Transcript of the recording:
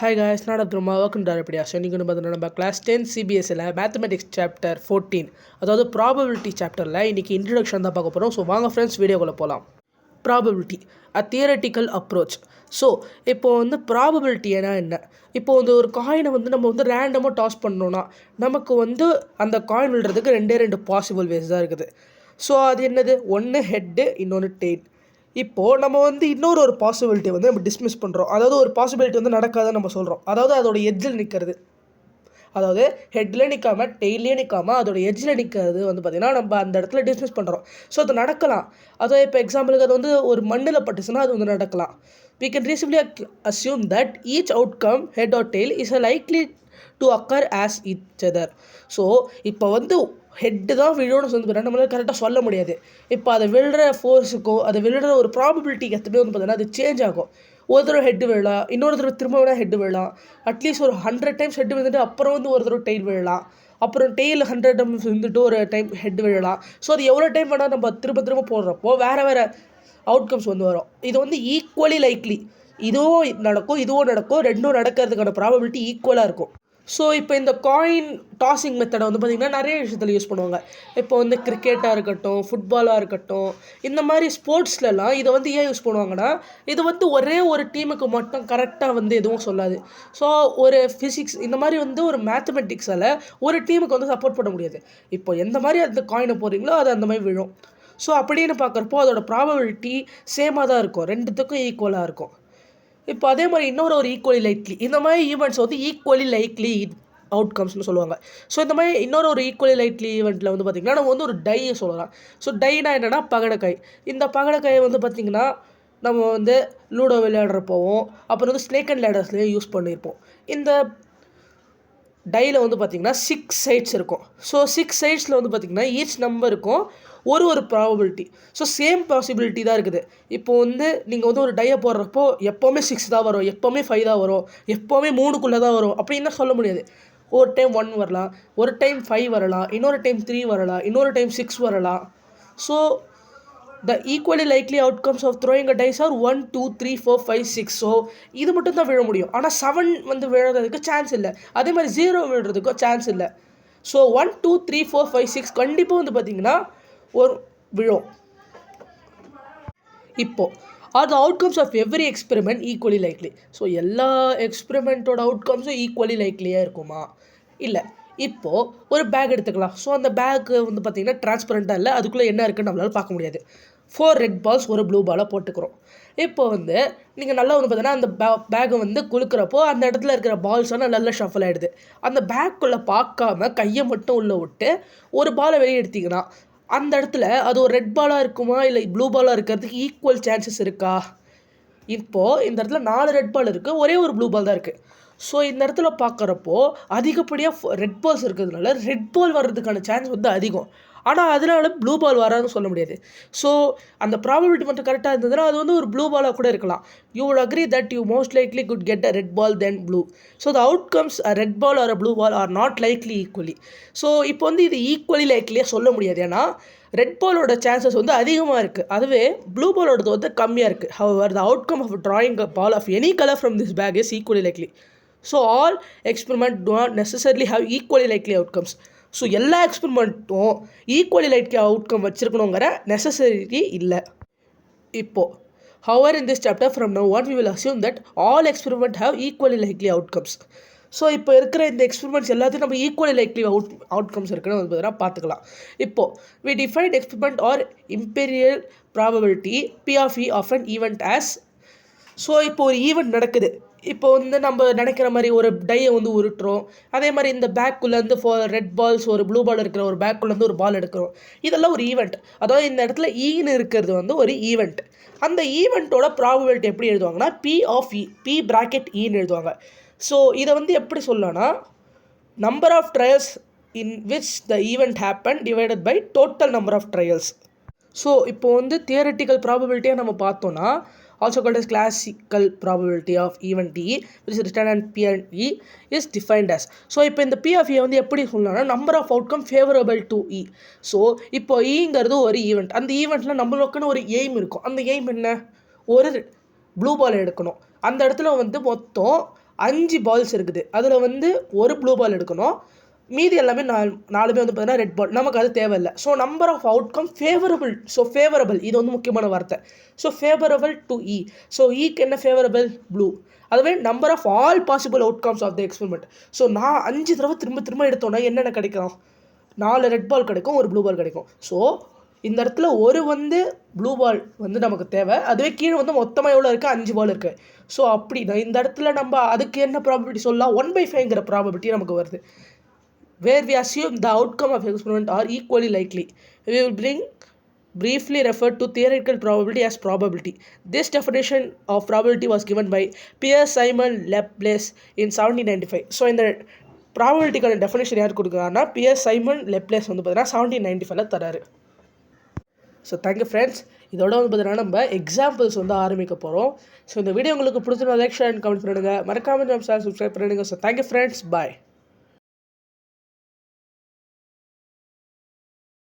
Hi guys, not Abdurrahman, welcome to Arapedia. So, இன்னைக்கு வந்து நம்ம கிளாஸ் 10 சிபிஎஸ்சியில் மேத்தமெட்டிக்ஸ் சாப்டர் 14 அதாவது ப்ராபபிலிட்டி சாப்டரில் இன்றைக்கி இன்ட்ரடக்ஷன் தான் பார்க்க போகிறோம். ஸோ வாங்க ஃப்ரெண்ட்ஸ் வீடியோக்குள்ளே போகலாம். ப்ராபபிலிட்டி அ தியரட்டிக்கல் அப்ரோச். ஸோ இப்போ வந்து ப்ராபபிலிட்டினா என்ன? இப்போ வந்து ஒரு காயினை வந்து நம்ம வந்து ரேண்டமாக டாஸ் பண்ணோன்னா நமக்கு வந்து அந்த காயின் விழுறதுக்கு ரெண்டு பாசிபிள் வேஸ் தான் இருக்குது. ஸோ அது என்னது? ஒன்று ஹெட்டு, இன்னொன்று டெய்ல். இப்போது நம்ம வந்து இன்னொரு பாசிபிலிட்டி வந்து நம்ம டிஸ்மிஸ் பண்ணுறோம். அதாவது ஒரு பாசிபிலிட்டி வந்து நடக்காதுன்னு நம்ம சொல்கிறோம். அதாவது அதோட எட்ஜில் நிற்கிறது. அதாவது ஹெட்டில் நிற்காமல் டெய்லே நிற்காமல் அதோட எட்ஜில் நிற்கிறது வந்து பார்த்திங்கன்னா நம்ம அந்த இடத்துல டிஸ்மிஸ் பண்ணுறோம். ஸோ அது நடக்கலாம். அதாவது இப்போ எக்ஸாம்பிளுக்கு அது வந்து ஒரு மண்ணில் பட்டுச்சுன்னா அது வந்து நடக்கலாம். We can reasonably assume that each outcome, head or tail, is likely to occur as each other. So இப்போ வந்து ஹெட்டு தான் விழுன்னு சொல்லி நம்மளால் கரெக்டாக சொல்ல முடியாது. இப்போ அதை விழுற ஃபோர்ஸுக்கோ அதை விழுற ஒரு ப்ராபபிலிட்டிக்கு எத்தனை வந்து பார்த்தீங்கன்னா அது சேஞ்ச் ஆகும். ஒரு தடவை ஹெட்டு விழலாம், இன்னொரு தடவை திரும்ப வேணால் ஹெட்டு விழலாம். அட்லீஸ்ட் ஒரு 100 டைம்ஸ் ஹெட்டு விழுந்துட்டு அப்புறம் வந்து ஒரு தடவை டெய்ல் விழலாம். அப்புறம் டெய்ல் 100 டைம்ஸ் விழுந்துட்டு ஒரு டைம் ஹெட் விழலாம். ஸோ அது எவ்வளோ டைம் வேணால் நம்ம திரும்ப போடுறப்போ வேறு அவுட்கம்ஸ் வந்து வரும். இது வந்து ஈக்குவலி லைக்லி. இதுவும் நடக்கும், ரெண்டும் நடக்கிறதுக்கான ப்ராபபிலிட்டி ஈக்குவலாக இருக்கும். ஸோ இப்போ இந்த காயின் டாஸிங் மெத்தடை வந்து பார்த்திங்கன்னா நிறைய விஷயத்தில் யூஸ் பண்ணுவாங்க. இப்போ வந்து கிரிக்கெட்டாக இருக்கட்டும், ஃபுட்பாலாக இருக்கட்டும், இந்த மாதிரி ஸ்போர்ட்ஸ்லலாம் இதை வந்து ஏன் யூஸ் பண்ணுவாங்கன்னா இது வந்து ஒரே ஒரு டீமுக்கு மட்டும் கரெக்டாக வந்து எதுவும் சொல்லாது. ஸோ ஒரு ஃபிசிக்ஸ் இந்த மாதிரி வந்து ஒரு மேத்தமெட்டிக்ஸால் ஒரு டீமுக்கு வந்து சப்போர்ட் பண்ண முடியாது. இப்போ எந்த மாதிரி அந்த காயினை போடுறீங்களோ அது அந்த மாதிரி விழும். ஸோ அப்படின்னு பார்க்குறப்போ அதோட ப்ராபபிலிட்டி சேமாக தான் இருக்கும், ரெண்டுத்துக்கும் ஈக்குவலாக இருக்கும். இப்போ அதே மாதிரி இன்னொரு ஈக்குவலி லைக்லி, இந்த மாதிரி ஈவெண்ட்ஸ் வந்து ஈக்குவலி லைக்லி அவுட்கம்ஸ்னு சொல்லுவாங்க. ஸோ இந்த மாதிரி இன்னொரு ஈக்குவலி லைக்லி ஈவெண்ட்டில் வந்து பார்த்திங்கன்னா நம்ம வந்து ஒரு டையை சொல்லலாம். ஸோ டைனா என்னென்னா பகடைக்காய். இந்த பகடைக்காயை வந்து பார்த்திங்கன்னா நம்ம வந்து லூடோ விளையாடுறப்போவும் அப்புறம் வந்து ஸ்னேக் அண்ட் லேடர்ஸ்லேயும் யூஸ் பண்ணியிருப்போம். இந்த டையில் வந்து பார்த்திங்கன்னா 6 சைட்ஸ் இருக்கும். ஸோ 6 சைட்ஸில் வந்து பார்த்திங்கன்னா ஈச் நம்பருக்கும் ஒரு ப்ராபபிலிட்டி. ஸோ சேம் பாசிபிலிட்டி தான் இருக்குது. இப்போ வந்து நீங்கள் வந்து ஒரு டையை போடுறப்போ எப்போவுமே 6 தான் வரும், எப்போவுமே 5 தான் வரும், எப்போவுமே 3க்குள்ளே தான் வரும் அப்படின்னு சொல்ல முடியாது. ஒரு டைம் 1 வரலாம், ஒரு டைம் 5 வரலாம், இன்னொரு டைம் 3 வரலாம், இன்னொரு டைம் 6 வரலாம். So the equally likely outcomes of throwing a dice are 1, 2, 3, 4, 5, 6. So இது மட்டும் தான் விழ முடியும். ஆனால் 7 வந்து விழுறதுக்கு சான்ஸ் இல்லை. அதே மாதிரி 0 விழுறதுக்கும் சான்ஸ் இல்லை. ஸோ 1, 2, 3, 4, 5, 6 கண்டிப்பாக வந்து பார்த்திங்கன்னா ஒரு விழும். இப்போது are the outcomes of every experiment equally likely. So எல்லா எக்ஸ்பெரிமெண்ட்டோட அவுட்கம்ஸும் ஈக்குவலி லைக்லியாக இருக்குமா? இல்லை. இப்போது ஒரு பேக் எடுத்துக்கலாம். ஸோ அந்த பேக்கு வந்து பார்த்திங்கன்னா டிரான்ஸ்பரண்ட்டாக இல்லை, அதுக்குள்ளே என்ன இருக்குன்னு நம்மளால் பார்க்க முடியாது. 4 ரெட் பால்ஸ் ஒரு ப்ளூ பாலை போட்டுக்கிறோம். இப்போ வந்து நீங்கள் நல்லா வந்து பார்த்தீங்கன்னா அந்த பேக்கை வந்து குலுக்கிறப்போ அந்த இடத்துல இருக்கிற பால்ஸ் எல்லாம் நல்லா ஷஃபில் ஆகிடுது. அந்த பேக்குள்ளே பார்க்காம கையை மட்டும் உள்ளே விட்டு ஒரு பாலை வெளியே எடுத்திங்கன்னா அந்த இடத்துல அது ஒரு ரெட் பாலாக இருக்குமா இல்லை ப்ளூ பாலாக இருக்கிறதுக்கு ஈக்குவல் சான்சஸ் இருக்கா? இப்போது இந்த இடத்துல 4 ரெட் பால் இருக்குது, ஒரே ஒரு ப்ளூ பால் தான் இருக்குது. ஸோ இந்த இடத்துல பார்க்குறப்போ அதிகப்படியாக ரெட் பால்ஸ் இருக்கிறதுனால ரெட் பால் வர்றதுக்கான சான்ஸ் வந்து அதிகம். ஆனால் அதனால ப்ளூ பால் வராதுன்னு சொல்ல முடியாது. ஸோ அந்த ப்ராபபிலிட்டி மட்டும் கரெக்டாக இருந்ததுன்னா அது வந்து ஒரு ப்ளூ பாலாக கூட இருக்கலாம். You would agree that you most likely could get a red ball then blue. So the outcomes a red ball or a blue ball are not likely equally. So இப்போ வந்து இது ஈக்குவலி லைக்லியாக சொல்ல முடியாது. ஏன்னா red பாலோட chances வந்து அதிகமாக இருக்குது, அதுவே ப்ளூ பாலோடது வந்து கம்மியாக இருக்குது. However the outcome of drawing a ball of any colour from this bag is equally likely. So all experiment do not necessarily have equally likely outcomes. So எல்லா எக்ஸ்பெரிமெண்ட்டும் ஈக்குவலி லைக்லி அவுட்கம் வச்சுருக்கணுங்கிற necessary இல்லை. இப்போது however in this chapter from now on we will assume that all experiment have equally likely outcomes. So இப்போ இருக்கிற இந்த experiments எல்லாத்தையும் நம்ம ஈக்குவலி லைக்லி அவுட்கம்ஸ் இருக்குன்னு வந்து பார்த்துக்கலாம். இப்போது we define experiment or imperial probability P of E of an event as. So இப்போ ஒரு ஈவெண்ட் நடக்குது. இப்போ வந்து நம்ம நினைக்கிற மாதிரி ஒரு டையை வந்து உருட்டுறோம். அதே மாதிரி இந்த பேக்குள்ளேருந்து ரெட் பால்ஸ் ஒரு ப்ளூ பால் இருக்கிற ஒரு பேக்குள்ளேருந்து ஒரு பால் எடுக்கிறோம். இதெல்லாம் ஒரு ஈவெண்ட். அதாவது இந்த இடத்துல ஈன்னு இருக்கிறது வந்து ஒரு ஈவெண்ட். அந்த ஈவெண்ட்டோட ப்ராபபிலிட்டி எப்படி எழுதுவாங்கன்னா P of E, P bracket Eன்னு எழுதுவாங்க. ஸோ இதை வந்து எப்படி சொல்லலாம்னா number of trials in which the event happen divided by total number of trials. So இப்போ வந்து தியரட்டிக்கல் ப்ராபபிலிட்டியாக நம்ம பார்த்தோன்னா also called as classical probability of event E, which is written as P and E, is defined as. So இப்போ இந்த P of E வந்து எப்படி சொல்லலாம்னா number of outcome favourable to E. So இப்போ ஈங்கிறது ஒரு ஈவெண்ட். அந்த ஈவெண்ட்டில் நம்மளுக்குன்னு ஒரு எய்ம் இருக்கும். அந்த எய்ம் என்ன? ஒரு ப்ளூ பால் எடுக்கணும். அந்த இடத்துல வந்து மொத்தம் 5 பால்ஸ் இருக்குது. அதில் வந்து ஒரு ப்ளூ பால் எடுக்கணும், மீதி எல்லாமே 4 வந்து பார்த்தீங்கன்னா ரெட் பால். நமக்கு அது தேவையில்லை. So number of outcome favourable. So favourable இது வந்து முக்கியமான வார்த்தை. So favourable to E. So ஈக்கு என்ன ஃபேவரபிள்? ப்ளூ. அதுவே number of all possible outcomes of the experiment. So நான் 5 தடவை திரும்ப எடுத்தோன்னா என்னென்ன கிடைக்கும்? 4 ரெட் பால் கிடைக்கும், ஒரு ப்ளூ பால் கிடைக்கும். ஸோ இந்த இடத்துல ஒரு வந்து ப்ளூ பால் வந்து நமக்கு தேவை. அதுவே கீழே வந்து மொத்தமாக எவ்வளோ இருக்குது? 5 பால் இருக்குது. ஸோ அப்படின்னா இந்த இடத்துல நம்ம அதுக்கு என்ன ப்ராபபிலிட்டி சொல்லலாம்? 1/5ங்கிற ப்ராபபிலிட்டி நமக்கு வருது. Where we assume the outcome of experiment are equally likely. We will briefly refer to theoretical probability as probability. This definition of probability was given by Pierre Simon Laplace in 1795. So இந்த ப்ராபபிலிட்டிக்கான definition யார் கொடுக்குறாங்கன்னா pier Simon லெப்லேஸ் வந்து பார்த்தீங்கன்னா 1795 தராரு. So thank you friends. இதோட வந்து பார்த்தீங்கன்னா நம்ம எக்ஸாம்பிள்ஸ் வந்து ஆரம்பிக்க போகிறோம். ஸோ இந்த வீடியோ உங்களுக்கு பிடிச்சிருந்தா லைக், ஷேர் அண்ட் கமெண்ட் பண்ணுங்கள். மறக்காமல் நம்ம சேனல் சப்ஸ்கிரைப் பண்ணிடுங்க. So thank you friends. பாய்.